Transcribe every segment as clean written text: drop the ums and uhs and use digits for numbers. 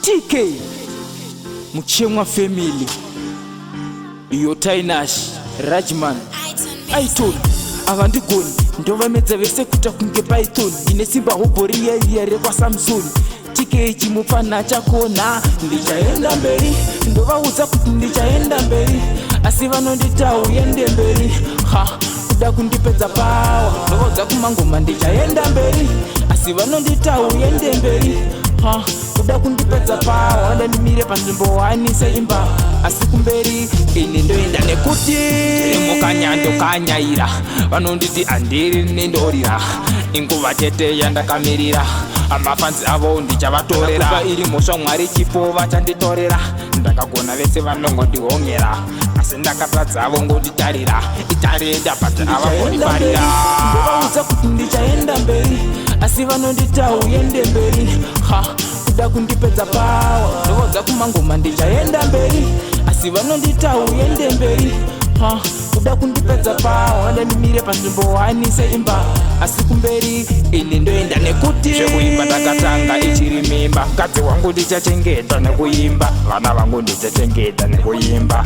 Tk Muchemwa family iyo Tynash Rhayman iTon avandigoni ndovamedza vese kuita kunge python ine simba hobhori yeyere kwa Samson Tk chimupana chakona ndichayenda mberi ndovaudza kuti ndichayenda mberi asi vanondita uyende mberi kuda kundipedza pawa ndovaudza kumangoma ndichayenda mberi asi vanondita uyende mberi kuda kundipedza pawa ndandimire panzvimbo wanise imba asi kumberi ini ndoenda nekuti mukanyando kanyaira vanonditi andiri nendorira inguva chete yandakamirira amafanzi avo ndichavatorera kuva iri mhosva mwari chipo vachanditorera ndakagona vese vanongondihongera asi ndakatadza avo ngonditarira itarenda bati avangondifarira ndovaudza kuti ndichaenda mberi asi vanondita uyende mberi kuda kundipedza pawa ndovaudza kumangoma ndichaenda mberi asi vanondita uyende mberi kuda kundipedza pawa ndandimire panzvimbo wanise imba asi kumberi ini ndoenda nekuti zvekuimba ndakatanga ichiri mimba mukadzi wangu ndichachengeta nekuimba vana vangu ndichachengeta nekuimba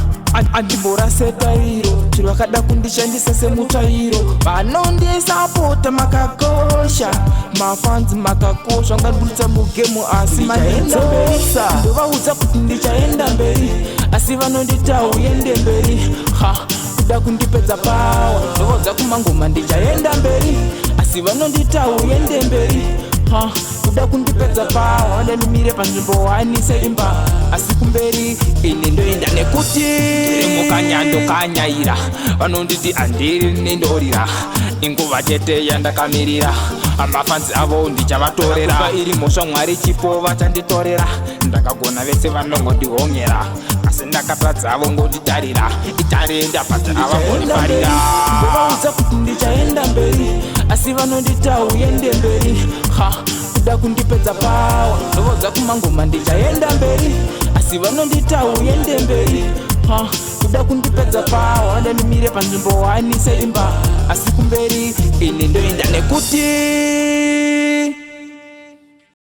andimboraseta iro chiro vakada kundishandisa semutsvairo vanondisapota makakosha mafanzi makakosha ngandibudisa mugemu asi manendosa ndovaudza kuti ndichaenda mberi asi vanondita uyende mberi kuda kundipedza pawa ndovaudza kumangoma ndichaenda mberi asi vanondita uyende mberi kuda kundipedza pawa ndandimire panzvimbo wanise imba asi kumberi ini ndoenda nekuti mukanyando kanyaira vanonditi andiri nendorira inguva chete yandakamirira amafanzi avo ndichavatorera kuva iri mhosva mwari chipo vachanditorera ndakagona vese vanongondihongera asi ndakatadza avo ngonditarira itarenda bati avangondifarira ndovaudza kuti ndichaenda mberi asi vanondita uyende mberi kuda kundipedza pawa ndovaudza kumangoma ndichaenda mberi asi vanondita uyende mberi kuda kundipedza pawa ndandimire panzvimbo wanise imba asi kumberi ini ndoenda nekuti